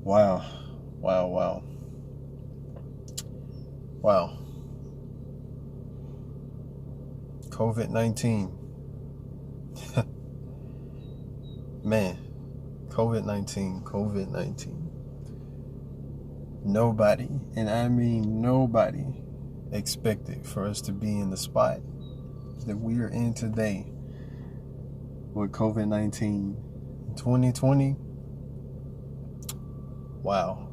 Wow. Wow, wow. Wow. COVID-19. Man, COVID-19. Nobody, and I mean nobody, expected for us to be in the spot that we are in today with COVID-19. 2020. Wow.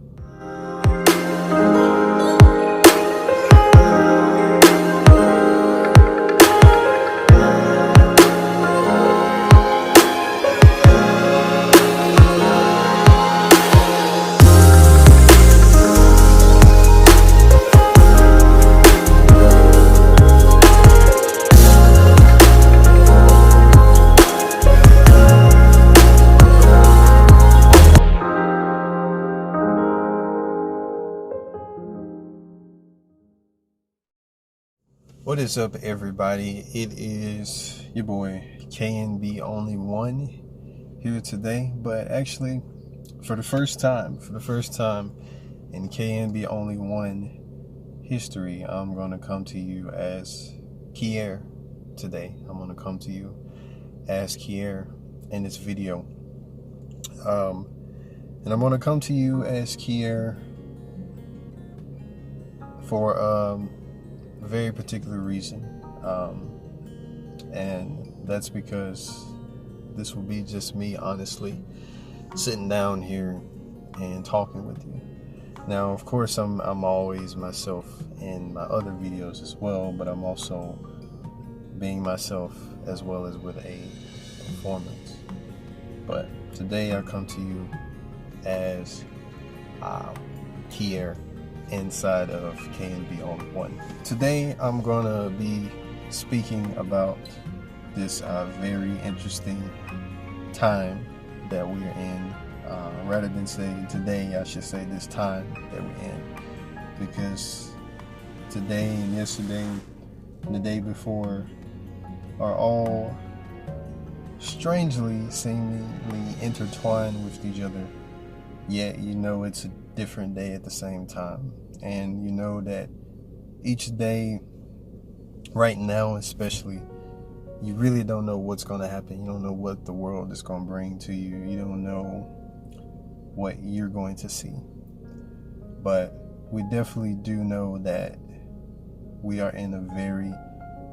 What is up, everybody? It is your boy KNB only one here today, but actually for the first time in KNB only one history, I'm going to come to you as Kier today. I'm going to come to you as Kier in this video. And I'm going to come to you as Kier for a very particular reason, and that's because this will be just me honestly sitting down here and talking with you. Now, of course, I'm always myself in my other videos as well, but I'm also being myself as well as with a performance. But today I come to you as Kier inside of KNB only one. Today I'm gonna be speaking about this very interesting time that we're in. Rather than say today, I should say this time that we're in, because today and yesterday and the day before are all strangely, seemingly intertwined with each other. Yet you know it's a different day at the same time, and you know that each day right now especially, you really don't know what's going to happen. You don't know what the world is going to bring to you. You don't know what you're going to see, but we definitely do know that we are in a very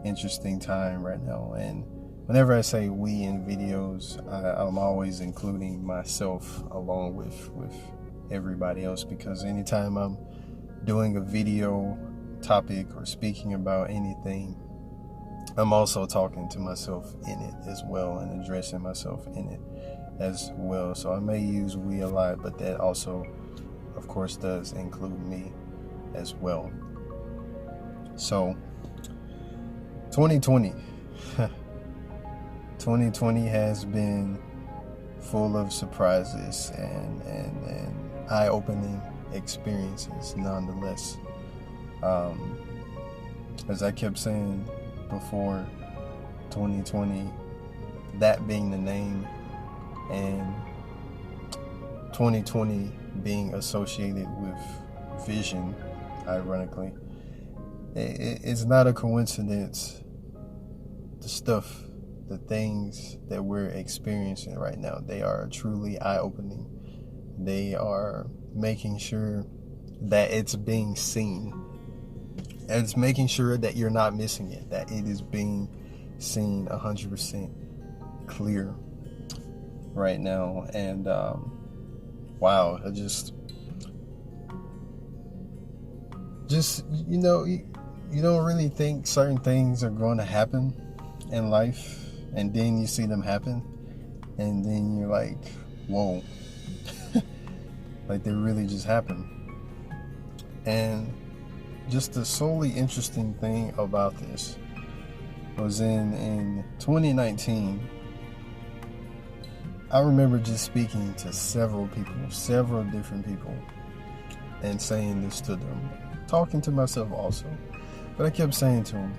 interesting time right now. And whenever I say we in videos, I'm always including myself along with everybody else, because anytime I'm doing a video topic or speaking about anything, I'm also talking to myself in it as well and addressing myself in it as well. So I may use we a lot, but that also, of course, does include me as well. So 2020 2020 has been full of surprises and eye-opening experiences nonetheless. As I kept saying before, 2020, that being the name, and 2020 being associated with vision, ironically, it's not a coincidence. The things that we're experiencing right now, they are truly eye-opening. They are making sure that it's being seen. And it's making sure that you're not missing it, that it is being seen 100% clear right now. And wow, I just you know, you don't really think certain things are going to happen in life, and then you see them happen, and then you're like, whoa. Like they really just happened. And just the solely interesting thing about this was in 2019, I remember just speaking to several different people, and saying this to them, talking to myself also. But I kept saying to them,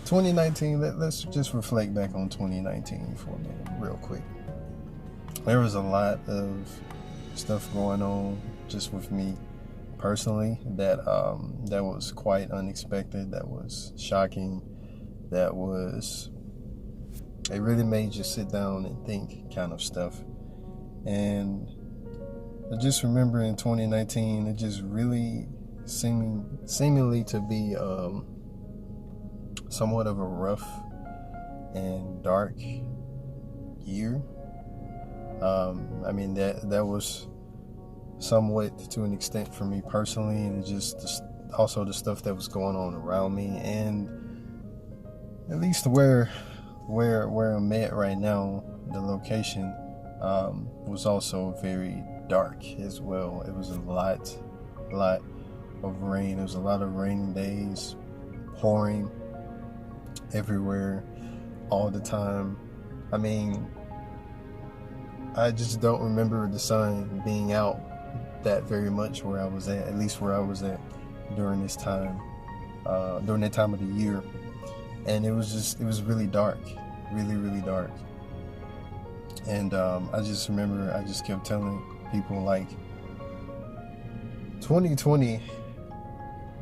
2019, let's just reflect back on 2019 for a minute, real quick. there was a lot of stuff going on just with me personally that was quite unexpected, that was shocking, it really made you sit down and think kind of stuff. And I just remember in 2019, it just really seemingly to be somewhat of a rough and dark year. I mean, that was somewhat to an extent for me personally, and just also the stuff that was going on around me, and at least where I'm at right now, the location was also very dark as well. It was a lot of rain. It was a lot of rainy days, pouring everywhere all the time. I mean, I just don't remember the sun being out that very much where I was at least where I was at during this time, during that time of the year. And it was really dark, really dark. And I just remember I just kept telling people, like, 2020,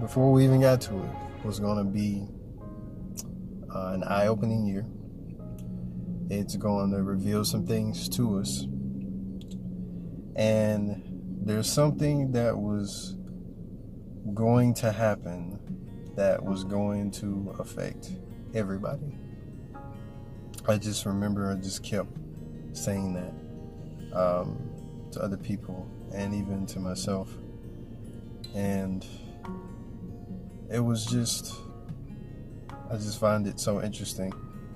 before we even got to it, was going to be an eye-opening year. It's going to reveal some things to us. And there's something that was going to happen that was going to affect everybody. I just remember I just kept saying that to other people and even to myself. And it was I just find it so interesting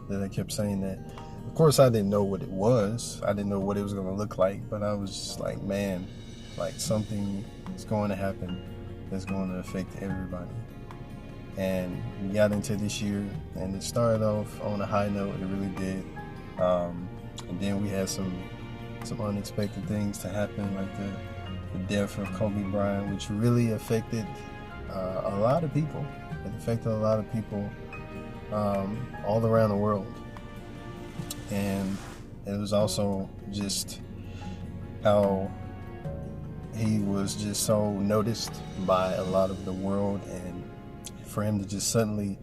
that I kept saying that. Of course, I didn't know what it was. I didn't know what it was going to look like, but I was just like, man, like something is going to happen that's going to affect everybody. And we got into this year, and it started off on a high note. It really did. And then we had some unexpected things to happen, like the death of Kobe Bryant, which really affected a lot of people. It affected a lot of people all around the world. And it was also just how he was just so noticed by a lot of the world, and for him to just suddenly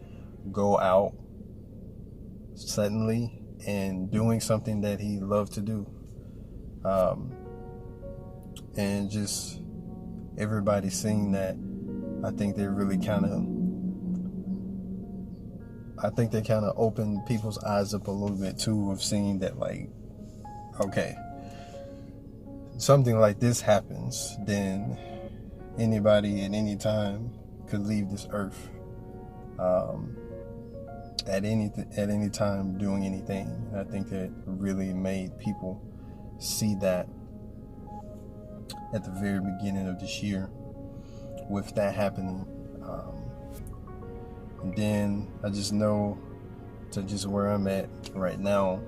go out suddenly and doing something that he loved to do, and just everybody seeing that, I think they kind of opened people's eyes up a little bit too, of seeing that, like, okay, something like this happens, then anybody at any time could leave this earth at any time doing anything. And I think that really made people see that at the very beginning of this year with that happening. And then I just know to just where I'm at right now,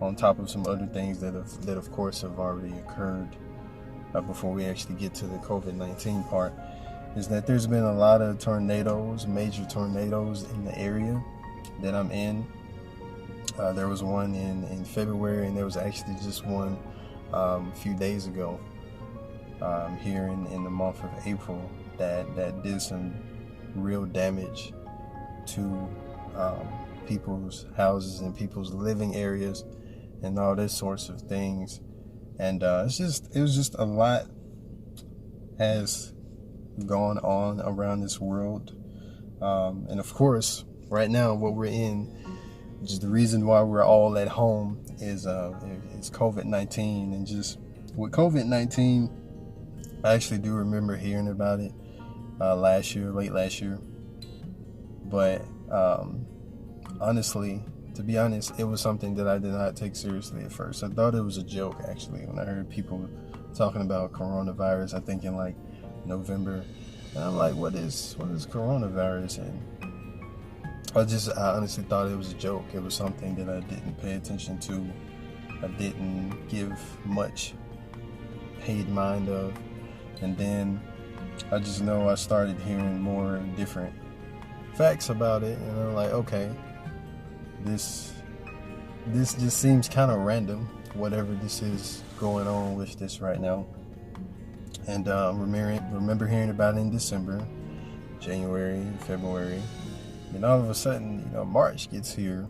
on top of some other things that of course have already occurred before we actually get to the COVID-19 part, is that there's been a lot of tornadoes, major tornadoes in the area that I'm in. There was one in February, and there was actually just one a few days ago here in the month of April that did some real damage to people's houses and people's living areas and all these sorts of things. And it was just a lot has gone on around this world. And of course, right now, what we're in, which is the reason why we're all at home, is COVID-19. And just with COVID-19, I actually do remember hearing about it late last year. But honestly, to be honest, it was something that I did not take seriously at first. I thought it was a joke, actually, when I heard people talking about coronavirus. I'm thinking like November, and I'm like, what is coronavirus? And I honestly thought it was a joke. It was something that I didn't pay attention to. I didn't give much paid mind of. And then I just know I started hearing more different facts about it, and I'm like, okay, this just seems kind of random. whatever this is going on with this right now. And remember hearing about it in December, January, February. And all of a sudden, March gets here.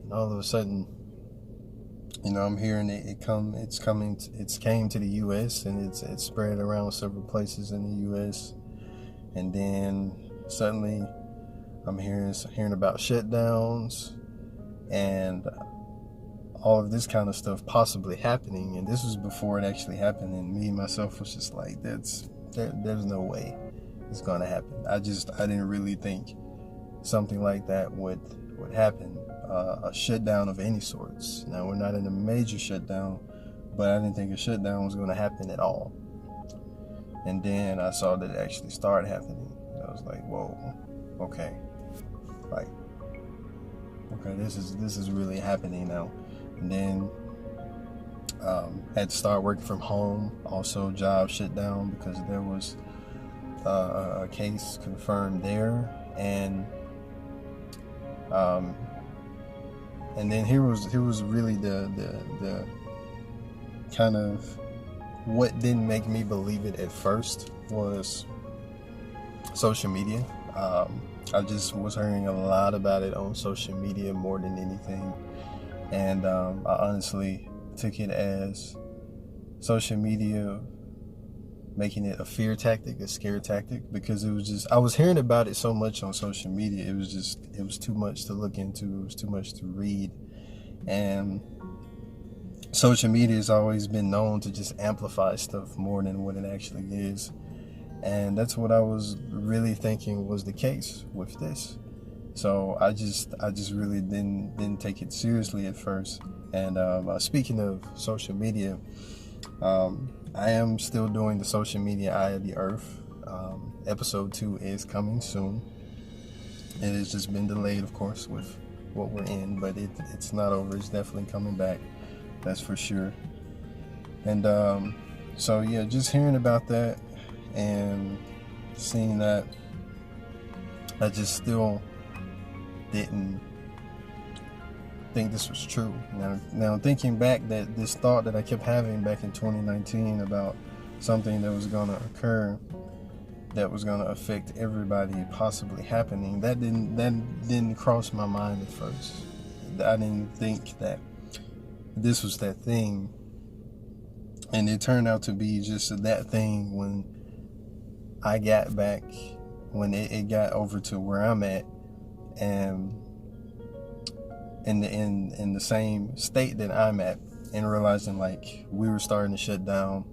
And all of a sudden, I'm hearing it's came to the U.S. and it's spread around several places in the U.S. And then suddenly, I'm hearing about shutdowns and all of this kind of stuff possibly happening. And this was before it actually happened. And me myself was just like, there's no way it's gonna happen. I didn't really think something like that would happen. A shutdown of any sorts. Now, we're not in a major shutdown, but I didn't think a shutdown was going to happen at all. And then I saw that it actually started happening. And I was like, whoa, okay. Like, okay, this is really happening now. And then had to start working from home. Also, job shut down because there was a case confirmed there. And then here was really the kind of what didn't make me believe it at first was social media. I just was hearing a lot about it on social media more than anything. And I honestly took it as social media making it a fear tactic, a scare tactic, because I was hearing about it so much on social media. It was too much to look into. It was too much to read. And social media has always been known to just amplify stuff more than what it actually is. And that's what I was really thinking was the case with this. So I just really didn't take it seriously at first. And speaking of social media, I am still doing the social media Eye of the Earth. Episode 2 is coming soon. It has just been delayed, of course, with what we're in, but it's not over. It's definitely coming back. That's for sure. And so yeah, just hearing about that and seeing that, I just still didn't think this was true. Now thinking back, that this thought that I kept having back in 2019 about something that was going to occur, that was going to affect everybody possibly happening, that didn't cross my mind at first. I didn't think that this was that thing, and it turned out to be just that thing when I got back, when it got over to where I'm at, and in the same state that I'm at, and realizing like we were starting to shut down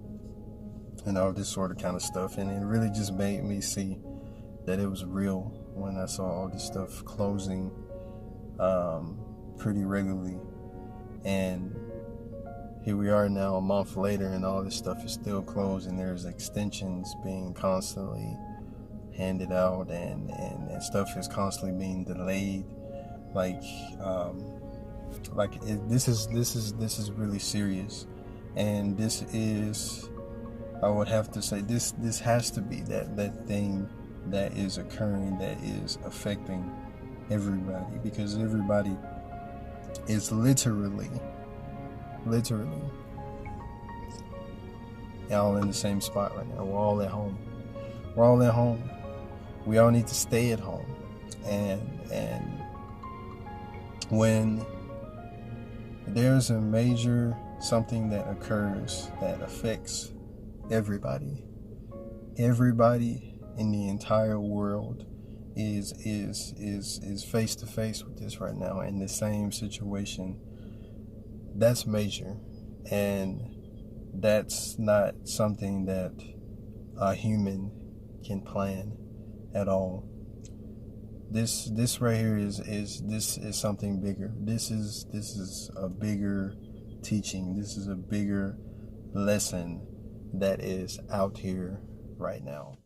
and all this sort of kind of stuff. And it really just made me see that it was real when I saw all this stuff closing pretty regularly. And here we are now a month later, and all this stuff is still closed, and there's extensions being constantly handed out, and stuff is constantly being delayed. This is really serious, and this is, I would have to say, this has to be that thing that is occurring, that is affecting everybody, because everybody is literally all in the same spot right now. We're all at home. We all need to stay at home, and when there's a major something that occurs that affects everybody in the entire world is face to face with this right now, in the same situation. That's major, and that's not something that a human can plan at all. This right here is something bigger. This is a bigger teaching. This is a bigger lesson that is out here right now.